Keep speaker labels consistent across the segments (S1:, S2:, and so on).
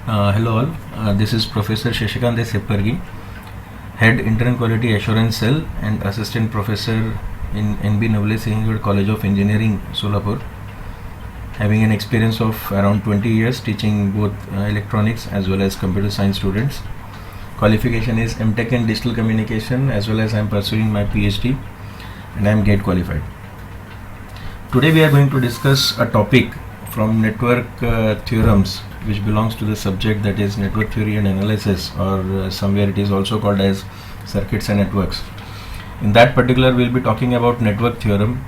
S1: Hello all, this is Professor Shashikant Seppargi, Head Internal Quality Assurance Cell and Assistant Professor in NB Navale Singh College of Engineering, Solapur, having an experience of around 20 years teaching both electronics as well as computer science students. Qualification is MTech in Digital Communication, as well as I am pursuing my PhD and I am GATE qualified. Today we are going to discuss a topic from network theorems, which belongs to the subject that is network theory and analysis, or somewhere it is also called as circuits and networks. In that particular, we'll be talking about network theorem,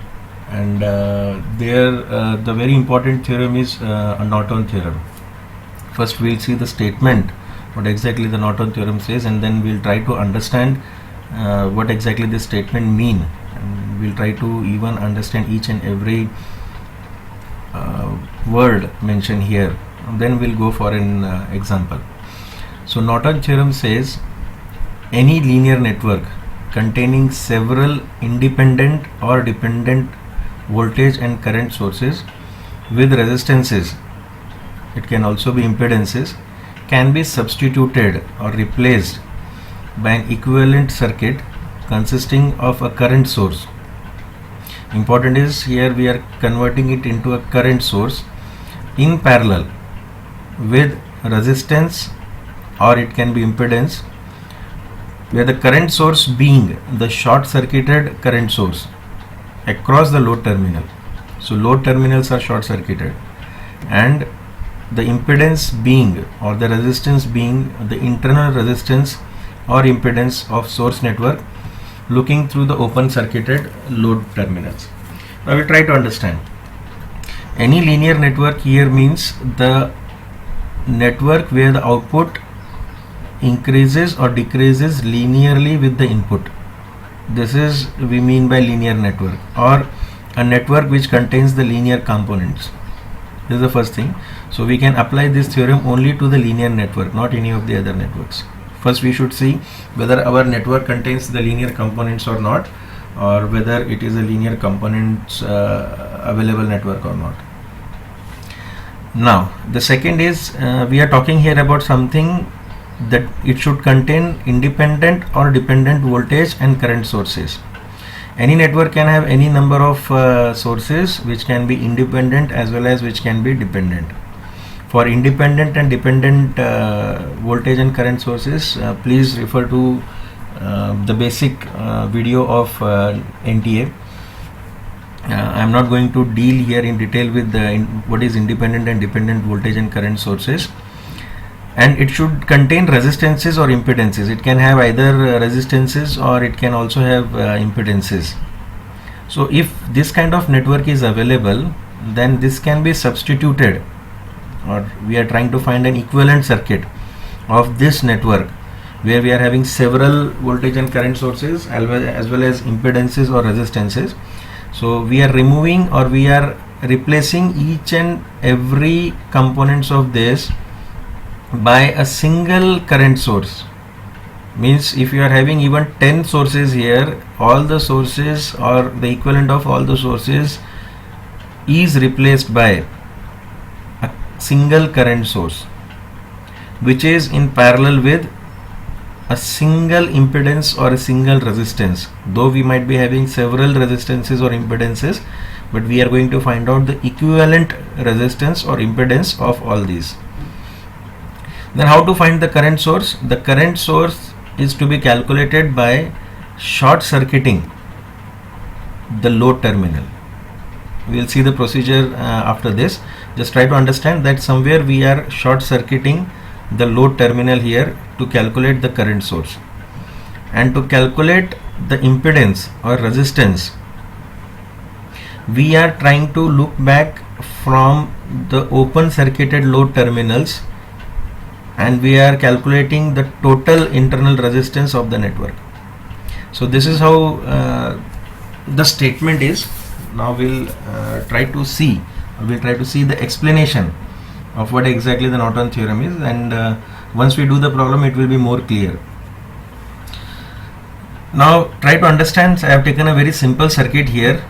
S1: and the very important theorem is a Norton theorem. First we'll see the statement, what exactly the Norton theorem says, and then we'll try to understand what exactly this statement mean, and we'll try to even understand each and every word mentioned here. Then we'll go for an example. So Norton theorem says any linear network containing several independent or dependent voltage and current sources with resistances, it can also be impedances, can be substituted or replaced by an equivalent circuit consisting of a current source. Important is here we are converting it into a current source in parallel with resistance, or it can be impedance, where the current source being the short circuited current source across the load terminal. So load terminals are short circuited, and the impedance being, or the resistance being, the internal resistance or impedance of source network looking through the open circuited load terminals. Now we try to understand. Any linear network here means the network where the output increases or decreases linearly with the input. This is we mean by linear network, or a network which contains the linear components. This is the first thing. So we can apply this theorem only to the linear network, not any of the other networks. First we should see whether our network contains the linear components or not, or whether it is a linear components available network or not. Now the second is we are talking here about something that it should contain independent or dependent voltage and current sources. Any network can have any number of sources which can be independent as well as which can be dependent. For independent and dependent voltage and current sources, please refer to the basic video of NTA. I am not going to deal here in detail with what is independent and dependent voltage and current sources. And it should contain resistances or impedances. It can have either resistances or it can also have impedances. So if this kind of network is available, then this can be substituted, or we are trying to find an equivalent circuit of this network where we are having several voltage and current sources as well as impedances or resistances. So we are removing, or we are replacing each and every components of this by a single current source. Means if you are having even 10 sources here, all the sources or the equivalent of all the sources is replaced by a single current source which is in parallel with a single impedance or a single resistance. Though we might be having several resistances or impedances, but we are going to find out the equivalent resistance or impedance of all these. Then how to find the current source? The current source is to be calculated by short circuiting the load terminal. We will see the procedure after this. Just try to understand that somewhere we are short circuiting the load terminal here to calculate the current source. And to calculate the impedance or resistance, we are trying to look back from the open circuited load terminals, and we are calculating the total internal resistance of the network. So this is how the statement is. Now we'll try to see the explanation of what exactly the Norton theorem is, and once we do the problem it will be more clear. Now try to understand. I have taken a very simple circuit here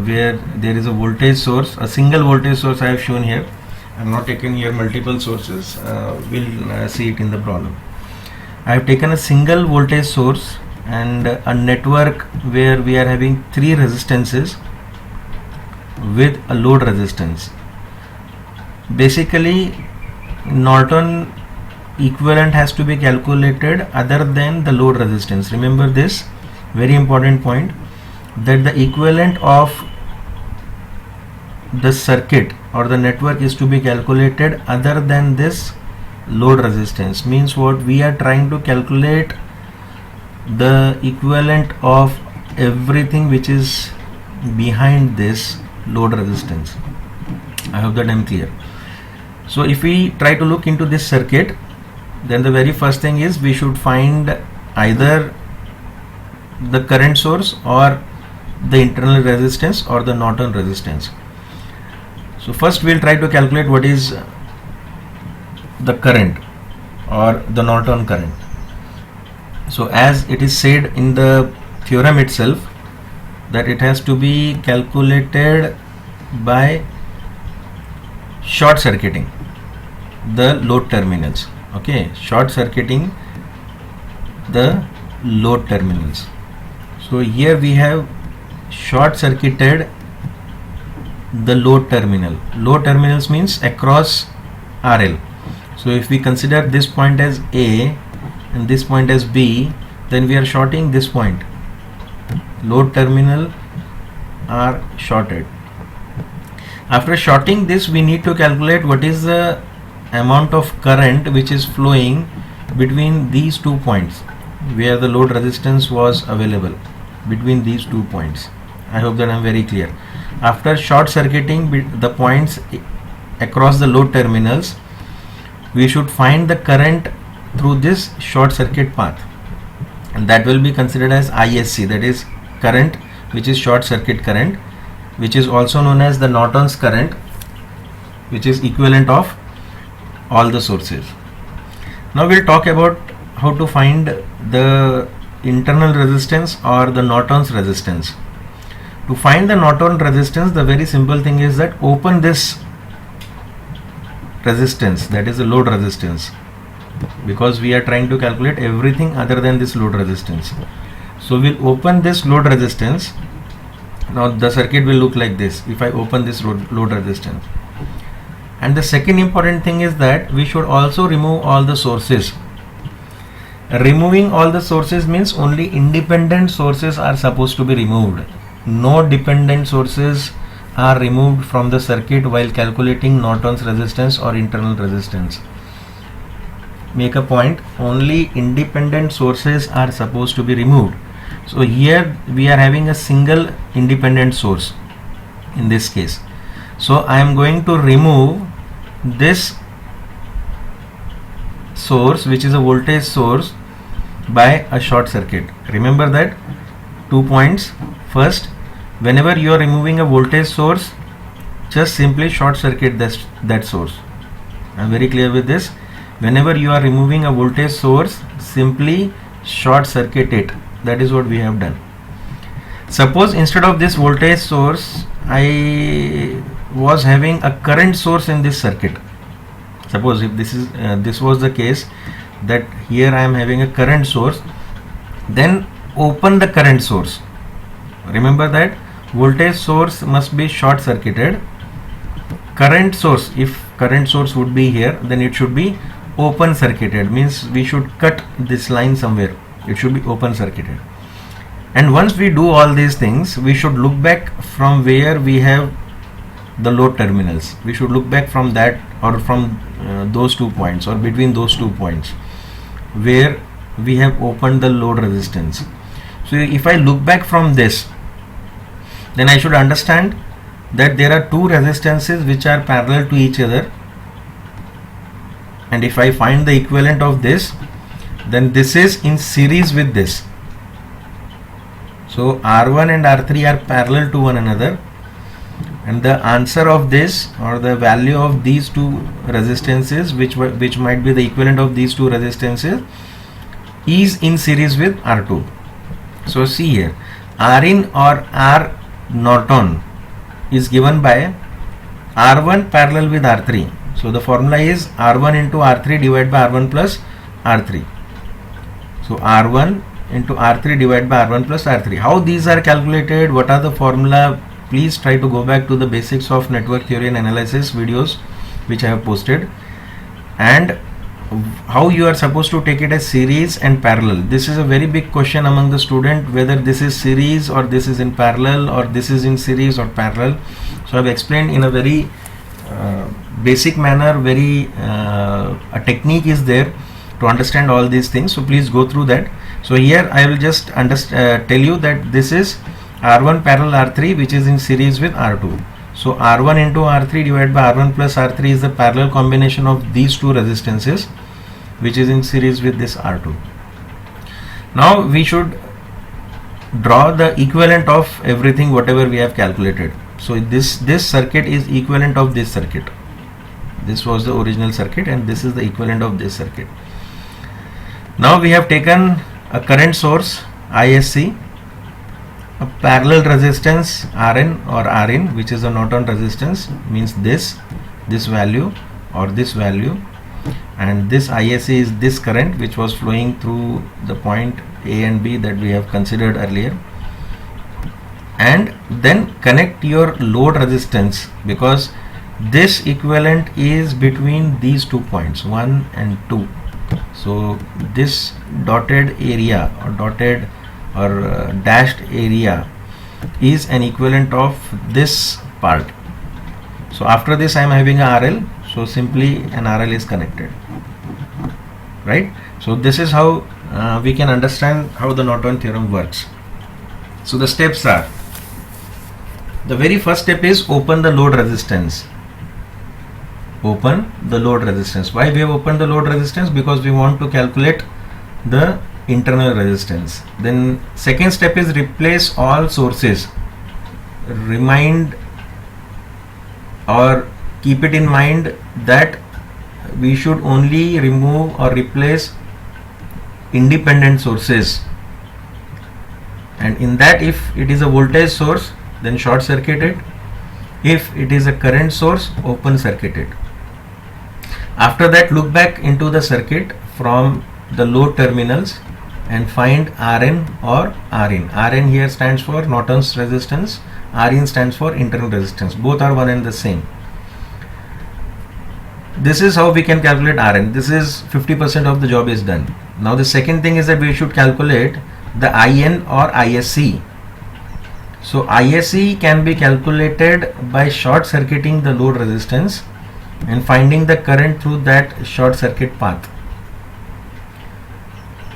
S1: where there is a voltage source, a single voltage source I have shown here, I'm not taking here multiple sources. We'll see it in the problem. I have taken a single voltage source and a network where we are having three resistances with a load resistance. Basically, Norton equivalent has to be calculated other than the load resistance. Remember this very important point, that the equivalent of the circuit or the network is to be calculated other than this load resistance. Means what? We are trying to calculate the equivalent of everything which is behind this load resistance. I hope that I'm clear. So if we try to look into this circuit, then the very first thing is we should find either the current source or the internal resistance or the Norton resistance. So first we'll try to calculate what is the current or the Norton current. So as it is said in the theorem itself, that it has to be calculated by short circuiting the load terminals. Okay, short circuiting the load terminals. So here we have short circuited the load terminal. Load terminals means across RL. So if we consider this point as A and this point as B, then we are shorting this point. Load terminal are shorted. After shorting this, we need to calculate what is the amount of current which is flowing between these 2 points where the load resistance was available, between these 2 points. I hope that I am very clear. After short circuiting the points across the load terminals, we should find the current through this short circuit path, and that will be considered as ISC, that is current which is short circuit current, which is also known as the Norton's current, which is equivalent of all the sources. Now we'll talk about how to find the internal resistance or the Norton's resistance. To find the Norton resistance, the very simple thing is that open this resistance, that is the load resistance, because we are trying to calculate everything other than this load resistance. So we'll open this load resistance. Now the circuit will look like this if I open this load resistance. And the second important thing is that we should also remove all the sources. Removing all the sources means only independent sources are supposed to be removed. No dependent sources are removed from the circuit while calculating Norton's resistance or internal resistance. Make a point, only independent sources are supposed to be removed. So here we are having a single independent source in this case. So I am going to remove this source, which is a voltage source, by a short circuit. Remember that 2 points. First, whenever you are removing a voltage source, just simply short circuit that source. I am very clear with this. Whenever you are removing a voltage source, simply short circuit it. That is what we have done. Suppose instead of this voltage source, I was having a current source in this circuit. Suppose if this was the case, that here I am having a current source, then open the current source. Remember that voltage source must be short circuited. Current source, if current source would be here, then it should be open circuited, means we should cut this line somewhere. It should be open circuited. And once we do all these things, we should look back from where we have the load terminals. We should look back from that, or from those 2 points, or between those 2 points where we have opened the load resistance. So if I look back from this, then I should understand that there are 2 resistances which are parallel to each other, and if I find the equivalent of this, then this is in series with this. So R1 and R3 are parallel to one another, and the answer of this, or the value of these 2 resistances, which might be the equivalent of these 2 resistances, is in series with R2. So see here, Rin or R Norton is given by R1 parallel with R3. So the formula is R1 into R3 divided by R1 plus R3. So R1 into R3 divided by R1 plus R3. How these are calculated, what are the formula? Please try to go back to the basics of network theory and analysis videos which I have posted, and how you are supposed to take it as series and parallel. This is a very big question among the student, whether this is series or this is in parallel, or this is in series or parallel. So I have explained in a very basic manner, very a technique is there to understand all these things. So please go through that. So here I will just tell you that this is R1 parallel R3 which is in series with R2. So R1 into R3 divided by R1 plus R3 is the parallel combination of these two resistances which is in series with this R2. Now we should draw the equivalent of everything whatever we have calculated. So this circuit is equivalent of this circuit. This was the original circuit and this is the equivalent of this circuit. Now we have taken a current source ISC, a parallel resistance Rn or Rin, which is a Norton resistance, means this value or this value, and this ISC is this current which was flowing through the point A and B that we have considered earlier. And then connect your load resistance, because this equivalent is between these 2 points 1 and 2. So this dotted area or dotted or dashed area is an equivalent of this part. So after this I am having a RL, so simply an RL is connected, right? So this is how we can understand how the Norton theorem works. So the steps are, the very first step is open the load resistance. Open the load resistance. Why we have opened the load resistance? Because we want to calculate the internal resistance. Then second step is replace all sources. Remind or keep it in mind that we should only remove or replace independent sources, and in that, if it is a voltage source, then short circuit it. If it is a current source, open circuit it. After that, look back into the circuit from the load terminals and find Rn or Rin. Rn here stands for Norton's resistance, Rin stands for internal resistance. Both are one and the same. This is how we can calculate Rn. This is 50% of the job is done. Now the second thing is that we should calculate the In or ISC. So ISC can be calculated by short circuiting the load resistance and finding the current through that short circuit path.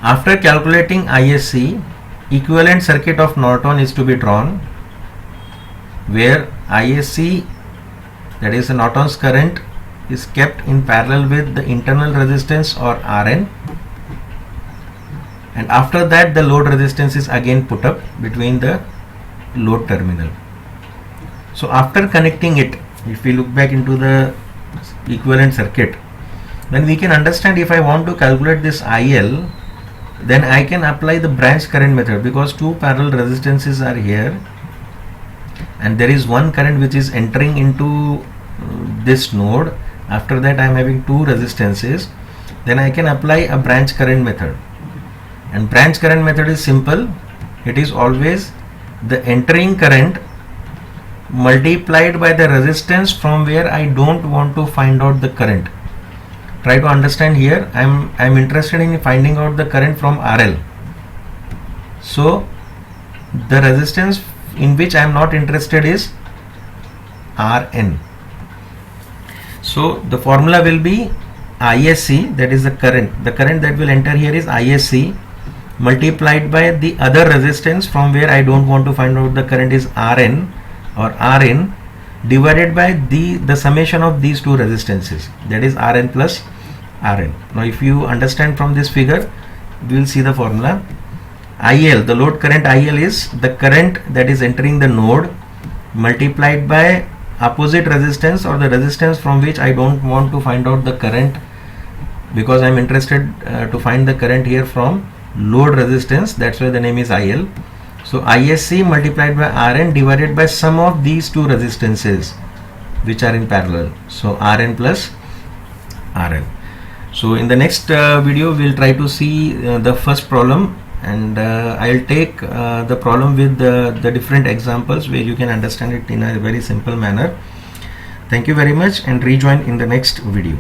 S1: After calculating ISC, equivalent circuit of Norton is to be drawn, where ISC, that is Norton's current, is kept in parallel with the internal resistance or Rn, and after that the load resistance is again put up between the load terminal. So after connecting it, if we look back into the equivalent circuit, then we can understand, if I want to calculate this IL, then I can apply the branch current method, because two parallel resistances are here and there is one current which is entering into this node. After that I am having two resistances, then I can apply a branch current method, and branch current method is simple. It is always the entering current multiplied by the resistance from where I don't want to find out the current. Try to understand here. I'm interested in finding out the current from RL. So the resistance in which I am not interested is Rn. So the formula will be ISC, that is the current. The current that will enter here is ISC multiplied by the other resistance from where I don't want to find out the current is Rn or Rin, divided by the summation of these two resistances, that is Rn plus Rn. Now if you understand from this figure, we will see the formula. IL, the load current IL, is the current that is entering the node multiplied by opposite resistance or the resistance from which I don't want to find out the current, because I am interested to find the current here from load resistance, that's why the name is IL. So ISC multiplied by Rn divided by sum of these two resistances which are in parallel, so Rn plus RL. So in the next video we'll try to see the first problem, and I'll take the problem with the different examples where you can understand it in a very simple manner. Thank you very much, and rejoin in the next video.